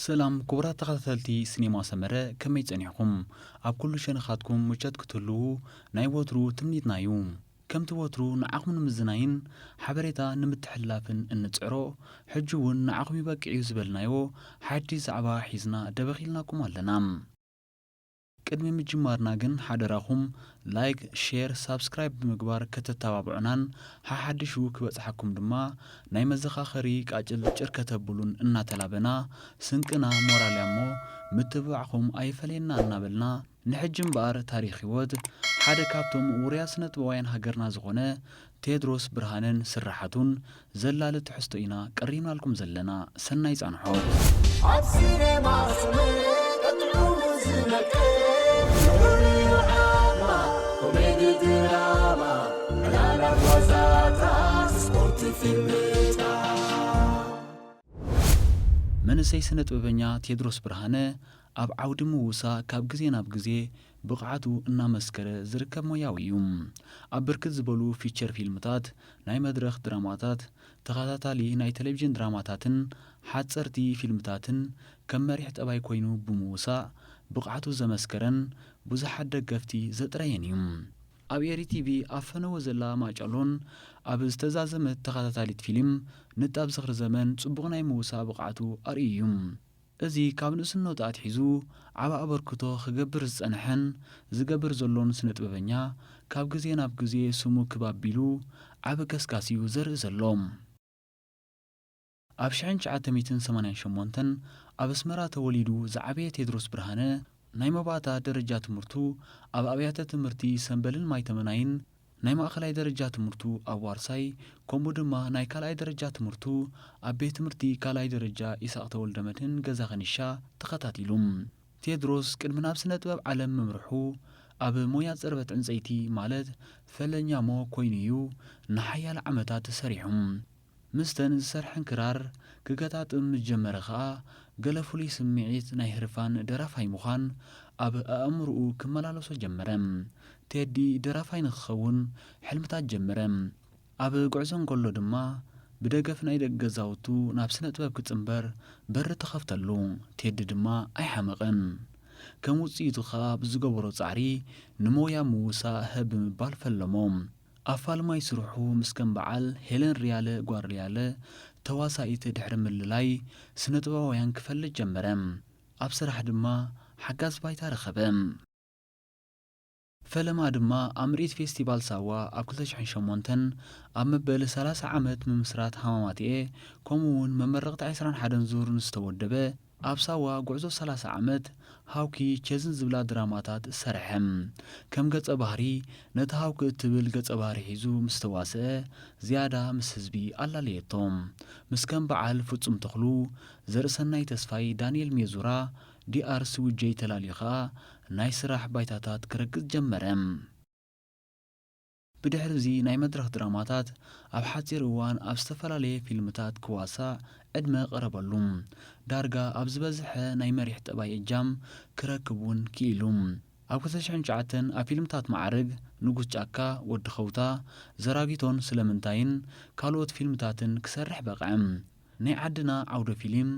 ሰላም ክቡራት ተኸታተልቲ ሲኔማ ሰመረ ከመይ ጸኒሕኩም ኣብ ኩሉ ሸነኻትኩም ምቸት ክትህልው ናይ ወትሩ ትምኒትና እዩ ከምቲ ወትሩ ንዓኹም ንምዝናይን ሓበሬታ ንምትሕልላፍን እንጽዕሮ ሕጂ እውን ንዓኹም ይበቅዕ ዝበልናዮ ሓድሽ ዛዕባ ሒዝና ደበኺልናኩም ኣለና ቅድሚ ምጅማርና ግን ሓደራኹም ላይክ ሼር ሳብስክራይብ ብምግባር ከተተባብዑናን ሓድሹ ክበጽሐኩም ድማ ናይ መዘኻኸሪ ቃጭል ጭርከ ተብሉን እናተላበና ስንቅና ሞራልያ እሞ ምትብባዕኹም ኣይፈለየና እናበልና ንሕጂ እምበኣር ታሪክ ህይወት ሓደ ካብቶም ውርያት ስነ ጥበባውያን ሃገርና ዝኾነ ቴድሮስ ብርሃንን ስራሓቱን ዘላለ ትሕዝቶ ኢና ቀሪብናልኩም ዘለና ሰናይ ጻንሖ ኣብ ሲኔማ ሰመረ ቀጥዑሙ ዝነቀ ኮሜዲ ድራማ ዕላላት ዋዛታት ስፖርት ፊልምታ መንእሰይ ስነ ጥበበኛ ቴድሮስ ብርሃነ ኣብ ዓውዲ ምውሳ ካብ ግዜ ናብ ግዜ ብቕዓቱ እናመስከረ ዝርከብ ሞያዊ እዩ ኣብ ብርክት ዝበሉ ፊቸር ፊልምታት ናይ መድረኽ ድራማታት ተኸታታሊ ናይ ቴሌቪዥን ድራማታትን ሓጸርቲ ፊልምታትን ከም መሪሕ ጠባይ ኮይኑ ብምውሳእ ብቕዓቱ ዘመስከረን ብዙሓት ደገፍቲ ዘጥረየን እዩ ኣብ ኤሪ ቲቪ ኣብ ፈነወ ዘላ ማጨሎን ኣብ ዝተዛዘመት ተኸታታሊት ፊልም ንጣብ ዝኽሪ ዘመን ጽቡቕ ናይ ምውሳእ ብቕዓቱ ኣርእዩ እዩ እዚ ካብ ንእስነቱ ኣትሒዙ ዓብ ኣበርክቶ ክገብር ዝጸንሐን ዝገብር ዘሎን ስነ ጥበበኛ ካብ ግዜ ናብ ግዜ ስሙ ክባቢሉ ዓብ ከስካስ እዩ ዘርኢ ዘሎ ኣብ 1988 ኣብ ኣስመራ ተወሊዱ ዝዓበየ ቴድሮስ ብርሃነ ናይ መባእታ ደረጃ ትምህርቱ ኣብ ኣብያተ ትምህርቲ ሰንበልን ማይተመናይን ናይ ማእኸላይ ደረጃ ትምህርቱ ኣብ ዋርሳይ ከምኡ ድማ ናይ ካልኣይ ደረጃ ትምህርቱ ኣብ ቤት ትምህርቲ ካልኣይ ደረጃ ኢሳቅ ተወልደ መድህን ገዛ ኸኒሻ ተኸታቲሉ ቴድሮስ ቅድሚ ናብ ስነ ጥበብ ዓለም ምምርሑ ኣብ ሞያ ጽርበት ዕንፀይቲ ማለት ፈለኛሞ ኮይኑ እዩ ንሓያለ ዓመታት ሰሪሑ ምስተን ዝሰርሐን ክራር ክገጣጥም ዝጀመረ ኸኣ ገለ ፍሉይ ስምዒት ናይ ህርፋን ደራፋይ ምዃን ኣብ ኣእምርኡ ክመላለሶ ጀመረ ቴዲ ደራፋይ ንክኸውን ሕልምታት ጀመረ ኣብ ጉዕዞን ከሎ ድማ ብደገፍ ናይ ደገ ገዛውቱ ናብ ስነ ጥበብ ክጽምበር በሪ ተኸፍተሉ ቴዲ ድማ ኣይሓመቐን ከም ውጽኢቱ ኸኣ ብዝገበሮ ጻዕሪ ንሞያ ምውሳእ ህብ ምባል ፈለሞ ኣፋልማይ ስርሑ ምስ ከም በዓል ሄለን ሪያለ ጓር ሪያለ ተዋሳኢት ድሕሪ ምልላይ ስነ ጥበባውያን ክፈልጥ ጀመረ ኣብ ስራሕ ድማ ሓጋዝ ባይታ ረኸበ ፈለማ ድማ ኣብ ምርኢት ፌስቲቫል ሳዋ ኣብ 2008 ኣብ መበል 30 ዓመት ምምስራት ሃማማት እየ ከምኡውን መመረቕቲ 21 ዙር ንዝተወደበ ኣብ ሳዋ ጉዕዞ 30 ዓመት ሃውኪ ቼዝን ዝብላ ድራማታት ሰርሐ ከም ገጸ ባህሪ ነቲ ሃውኪ እትብል ገጸ ባህሪ ሒዙ ምስ ተዋስአ ዝያዳ ምስ ህዝቢ ኣላለየቶም ምስ ከም በዓል ፍጹም ተኽሉ ዘርእሰናይ ተስፋይ ዳንኤል ሜዙራ ዲኣር ስውጀይ ተላልዩ ኸኣ ናይ ስራሕ ባይታታት ክረግጽ ጀመረ ብድሕሪ እዚ ናይ መድረኽ ድራማታት ኣብ ሓጺር እዋን ኣብ ዝተፈላለየ ፊልምታት ክዋሳእ ዕድመ ቀረበሉ ዳርጋ ኣብ ዝበዝሐ ናይ መሪሕ ጠባይ እጃም ክረክብ እውን ክኢሉ ኣብ 2009 ኣብ ፊልምታት ማዕርግ ንጉስ ጫካ ወዲ ኸውታ ዘራጊቶን ስለምንታይን ካልኦት ፊልምታትን ክሰርሕ በቕዐ ናይ ዓድና ዓውደ ፊልም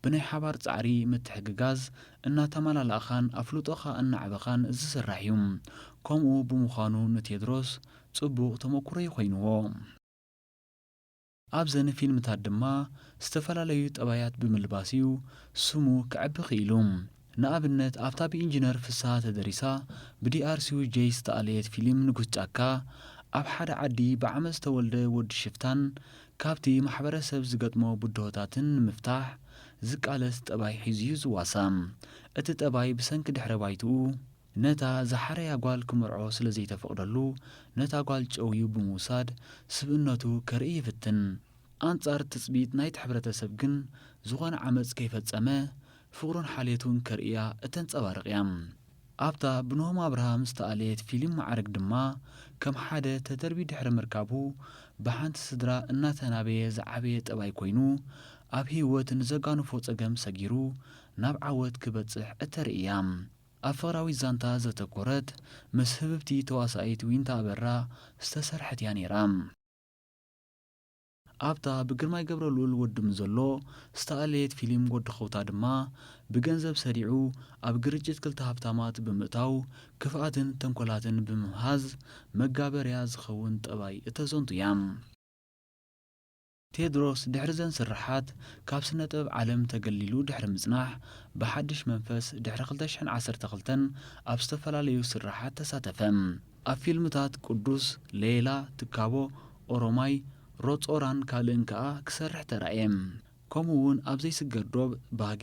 ብናይ ሓባር ጻዕሪ ምትሕግጋዝ እናተመላላእኻን ኣፍልጦኻ እናዕበኻን ዝስራሕ እዩ ከምኡ ብምዃኑ ንቴድሮስ ጽቡቕ ተመኩሮ ይኾይንዎ ኣብዘን ፊልምታት ድማ ዝተፈላለዩ ጠባያት ብምልባስ እዩ ስሙ ክዕቢ ኽኢሉ ንኣብነት ኣብታ ብኢንጂነር ፍስሓ ተደሪሳ ብዲኣር ስውጀይ ዝተኣለየት ፊልም ንጉስ ጫካ ኣብ ሓደ ዓዲ ብዓመት ዝተወልደ ወዲ ሽፍታን ካብቲ ማሕበረሰብ ዝገጥሞ ብድሆታትን ንምፍታሕ ዝቃለስ ጠባይ ሒዙ እዩ ዝዋሳ እቲ ጠባይ ብሰንኪ ድሕረ ባይትኡ ነታ ዝሓረያ ጓል ክምርዖ ስለ ዘይተፈቕደሉ ነታ ጓል ጨውዩ ብምውሳድ ስብእነቱ ከርኢ ይፍትን ኣንጻር ትጽቢት ናይቲ ሕብረተሰብ ግን ዝኾነ ዓመፅ ከይፈጸመ ፍቕሩን ሓልየቱን ከርእያ እተንጸባርቕ እያ ኣብታ ብንሆም ኣብርሃም ዝተኣለየት ፊልም ማዕርግ ድማ ከም ሓደ ተደርቢ ድሕሪ ምርካቡ ብሓንቲ ስድራ እናተናበየ ዝዓበየ ጠባይ ኮይኑ ኣብ ህይወት ንዘጋንፎ ጸገም ሰጊሩ ናብ ዓወት ክበጽሕ እተርእያ ኣብ ፍቕራዊ ዛንታ ዘተኰረት ምስ ህብብቲ ተዋሳኢት ዊንታ ኣበራ ዝተሰርሐት እያ ነይራ ኣብታ ብግርማይ ገብረልኡል ወድም ዘሎ ዝተኣለየት ፊልም ወዲ ኸውታ ድማ ብገንዘብ ሰሪዑ ኣብ ግርጭት ክልተ ሃብታማት ብምእታው ክፍኣትን ተንኰላትን ብምምሃዝ መጋበርያ ዝኸውን ጠባይ እተዘንቱ እያ። ቴድሮስ ድሕሪ ዘን ስራሓት ካብ ስነ ጥበብ ዓለም ተገሊሉ ድሕሪ ምጽናሕ ብሓድሽ መንፈስ ድሕሪ 2012 ኣብ ዝተፈላለዩ ስራሓት ተሳተፈ። ኣብ ፊልምታት ቅዱስ፣ ሌላ፣ ትካቦ፣ ኦሮማይ፣ ሮጾራን ካልእን ከዓ ክሰርሕ ተራእየ። ከምኡውን ኣብ ዘይስገር ዶብ፣ ባጊ፣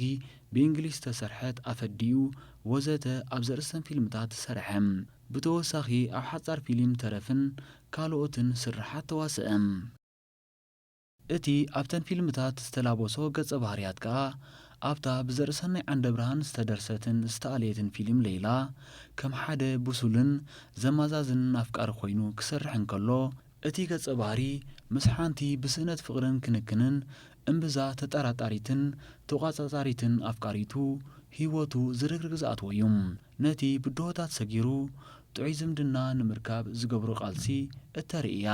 ብእንግሊዝ ተሰርሐት ኣፈዲኡ ወዘተ ኣብ ዘርእስተን ፊልምታት ሰርሐ። ብተወሳኺ ኣብ ሓጻር ፊልም ተረፍን ካልኦትን ስራሓት ተዋስአ። እቲ ኣብተን ፊልምታት ዝተላበሶ ገጸ ባህርያት ከዓ ኣብታ ብዘርእሰናይ ዓንደ ብርሃን ዝተደርሰትን ዝተኣለየትን ፊልም ሌላ ከም ሓደ ብሱልን ዘማዛዝንን ኣፍቃሪ ኮይኑ ክሰርሕ እንከሎ እቲ ገጸ ባህሪ ምስ ሓንቲ ብስእነት ፍቕርን ክንክንን እምብዛ ተጠራጣሪትን ተቋጻጻሪትን ኣፍቃሪቱ ህይወቱ ዝርግርግ ዝኣትዎ እዩ። ነቲ ብድሆታት ሰጊሩ ጥዑይ ዝምድና ንምርካብ ዝገብሮ ቃልሲ እተርእያ።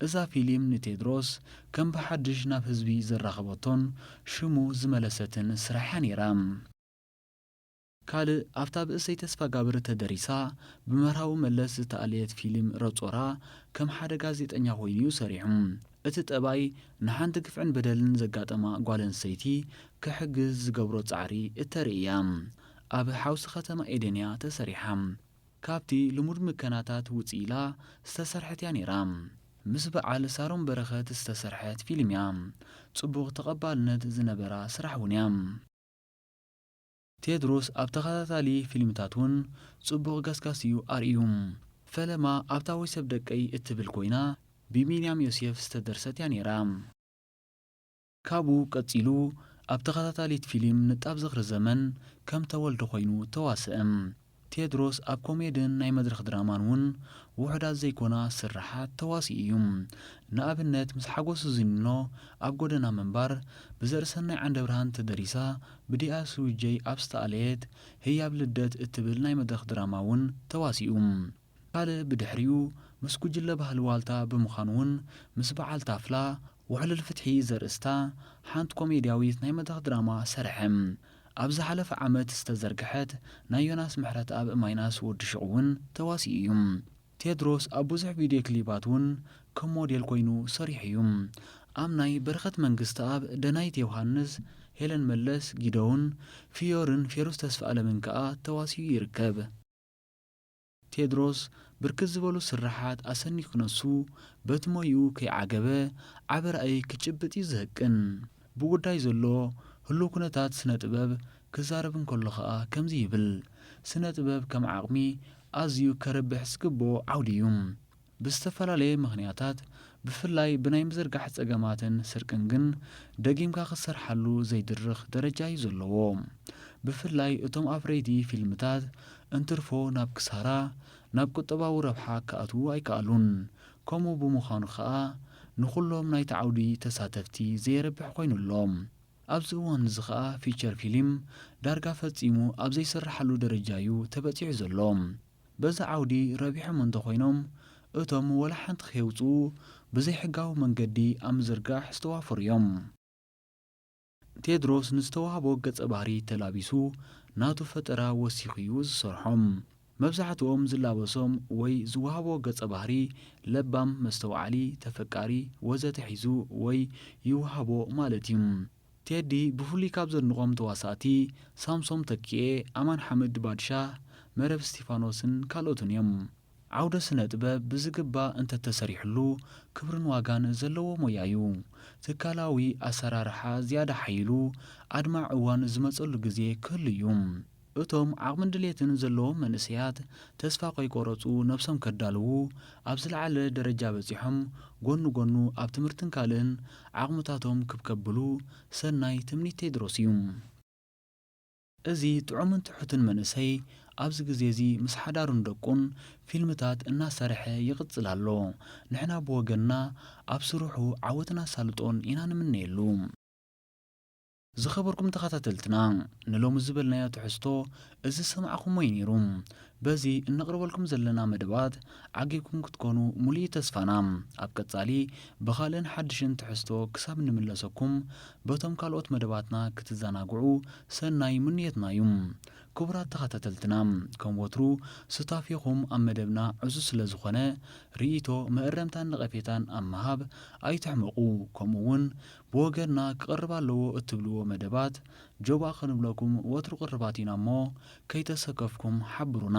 እዛ ፊልም ንቴድሮስ ከም ብሓድሽ ናብ ህዝቢ ዘራኸበቶን ሽሙ ዝመለሰትን ስራሕያ ነይራ። ካልእ ኣብታ ብእሰይ ተስፋ ጋብር ተደሪሳ ብመርሃዊ መለስ ዝተኣለየት ፊልም ረጾራ ከም ሓደ ጋዜጠኛ ኮይኑ ሰሪሑ። እቲ ጠባይ ንሓንቲ ግፍዕን በደልን ዘጋጠማ ጓል ኣንስተይቲ ክሕግዝ ዝገብሮ ጻዕሪ እተርእያ። ኣብ ሓውሲ ከተማ ኤደንያ ተሰሪሓ። ካብቲ ልሙድ ምከናታት ውፅኢላ ዝተሰርሐት እያ ነይራ። ምስ በዓል ሳሮን በረኸት ዝተሰርሐት ፊልም እያ። ጽቡቕ ተቐባልነት ዝነበራ ስራሕ እውን እያ። ቴድሮስ ኣብ ተኸታታሊ ፊልምታት እውን ጽቡቕ ገስጋስዩ ኣርእዩ። ፈለማ ኣብታ ወይ ሰብ ደቀይ እትብል ኮይና ብቢንያም ዮሴፍ ዝተደርሰት እያ ነይራ። ካብኡ ቀጺሉ ኣብ ተኸታታሊት ፊልም ንጣብ ዝኽሪ ዘመን ከም ተወልደ ኮይኑ ተዋስአ። ቴድሮስ ኣብ ኮሜድን ናይ መድረኽ ድራማን እውን ውሕዳት ዘይኮና ስራሓት ተዋሲኡ እዩ። ንኣብነት ምስ ሓጎሱ ዝኒኖ ኣብ ጎደና ምንባር ብዘርእሰናይ ዓንደ ብርሃን ተደሪሳ ብዲኣስ ውጀይ ኣብ ዝተኣለየት ህያብ ልደት እትብል ናይ መድረኽ ድራማ እውን ተዋሲኡ። ካልእ ብድሕሪኡ ምስ ጉጅለ ባህሊ ዋልታ ብምዃኑ እውን ምስ በዓል ታፍላ ውሕሉል ፍትሒ ዘርእስታ ሓንቲ ኮሜድያዊት ናይ መድረኽ ድራማ ሰርሐ። ኣብ ዝሓለፈ ዓመት ዝተዘርግሐት ናይ ዮናስ ምሕረት ኣብ እማይናስ ወዲ ሽቕ እውን ተዋሲኡ እዩ። ቴድሮስ ኣብ ብዙሕ ቪድዮ ክሊባት እውን ከም ሞዴል ኮይኑ ሰሪሑ እዩ። ኣብ ናይ በረኸት መንግስቲ ኣብ ደናይት ዮሃንስ፣ ሄለን መለስ፣ ጊዶውን፣ ፊዮርን ፌሩስ ተስፋኣለምን ከዓ ተዋሲኡ ይርከብ። ቴድሮስ ብርክት ዝበሉ ስራሓት ኣሰኒ ክነሱ በቲ ሞይኡ ከይዓገበ ዓበ ራእይ ክጭብጥ እዩ ዝህቅን። ብጉዳይ ዘሎ ህሉ ኩነታት ስነ ጥበብ ክዛረብ እንከሎ ከዓ ከምዚ ይብል። ስነ ጥበብ ከም ዓቕሚ ኣዝዩ ከረብሕ ዝግብኦ ዓውዲ እዩ። ብዝተፈላለየ ምኽንያታት ብፍላይ ብናይ ምዝርጋሕ ጸገማትን ስርቅን ግን ደጊምካ ክሰርሓሉ ዘይድርኽ ደረጃ እዩ ዘለዎ። ብፍላይ እቶም ኣፍረይቲ ፊልምታት እንትርፎ ናብ ክሳራ ናብ ቁጠባዊ ረብሓ ክኣትዉ ኣይከኣሉን። ከምኡ ብምዃኑ ከዓ ንኹሎም ናይቲ ዓውዲ ተሳተፍቲ ዘይረብሕ ኮይኑሎም። ኣብዚ እዋን እዚ ከዓ ፊቸር ፊልም ዳርጋ ፈጺሙ ኣብ ዘይስራሓሉ ደረጃ እዩ ተበፂሑ ዘሎ። በዛ ዓውዲ ረቢሖም እንተኾይኖም እቶም ወላ ሓንቲ ከየውፅኡ ብዘይሕጋዊ መንገዲ ኣብ ምዝርጋሕ ዝተዋፈሩ እዮም። ቴድሮስ ንዝተዋህቦ ገጸ ባህሪ ተላቢሱ ናቱ ፈጠራ ወሲኹ እዩ ዝሰርሖም። መብዛሕትኦም ዝላበሶም ወይ ዝወሃቦ ገጸ ባህሪ ለባም፣ መስተውዓሊ፣ ተፈቃሪ ወዘተ ሒዙ ወይ ይወሃቦ ማለት እዩ። ቴዲ ብፍሉይ ካብ ዘድንቖም ተዋሳእቲ ሳምሶም ተኪኤ፣ ኣማን ሓመድ ባድሻ፣ መረብ እስጢፋኖስን ካልኦትን እዮም። ዓውደ ስነ ጥበብ ብዝግባእ እንተተሰሪሕሉ ክብርን ዋጋን ዘለዎ ሞያ እዩ። ትካላዊ ኣሰራርሓ ዝያዳ ሓይሉ ኣድማዕ እዋን ዝመጸሉ ግዜ ክህሉ እዩ። እቶም ዓቕምን ድሌትን ዘለዎም መንእሰያት ተስፋ ከይቆረጹ ነብሶም ከዳልዉ ኣብ ዝለዓለ ደረጃ በጺሖም ጎኑ ጎኑ ኣብ ትምህርትን ካልእን ዓቕምታቶም ክብከብሉ ሰናይ ትምኒት ቴድሮስ እዩ። እዚ ጥዑምን ትሑትን መንእሰይ ኣብዚ ግዜ እዚ ምስ ሓዳሩን ደቁን ፊልምታት እናሰርሐ ይቕጽል ኣሎ። ንሕና ብወገንና ኣብ ስርሑ ዓወትና ሳልጦን ኢና ንምነየሉ። ዝኸበርኩም ተኸታተልትና ንሎሚ ዝበልናዮ ትሕዝቶ እዚ ሰማዕኹሞ እዩ ነይሩ። በዚ እንቅርበልኩም ዘለና መደባት ዓጊብኩም ክትኮኑ ሙሉእ ተስፋና ኣብ ቀጻሊ ብኻልእን ሓድሽን ትሕዝቶ ክሳብ ንምለሰኩም በቶም ካልኦት መደባትና ክትዘናግዑ ሰናይ ምንየትና እዩ። ክቡራት ተኸታተልትና ከም ወትሩ ስታፊኹም ኣብ መደብና ዕዙዝ ስለ ዝኾነ ርእይቶ መእረምታን ነቐፌታን ኣብ ምሃብ ኣይትሕመቑ። ከምኡውን ብወገንና ክቐርብ ኣለዎ እትብልዎ መደባት ጆባ ክንብለኩም ወትሩ ቅርባት ኢና እሞ ከይተሰከፍኩም ሓብሩና።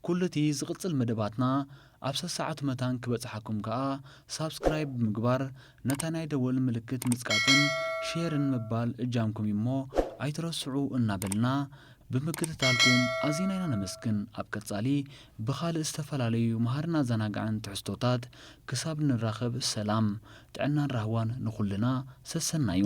ኩሉ እቲ ዝቕጽል መደባትና ኣብ ሰዓት መታን ክበጽሓኩም ከኣ ሳብስክራይብ ብምግባር ነታ ናይ ደወል ምልክት ምጽቃጥን ሼርን ምባል እጃምኩም እሞ ኣይትረስዑ እናበልና ብምክትታልኩም ኣዚና ኢና ነመስግን። ኣብ ቀጻሊ ብኻልእ ዝተፈላለዩ መሃርና ዘናግዕን ትሕዝቶታት ክሳብ ንራኸብ ሰላም ጥዕናን ራህዋን ንኹልና ሰሰናዩ።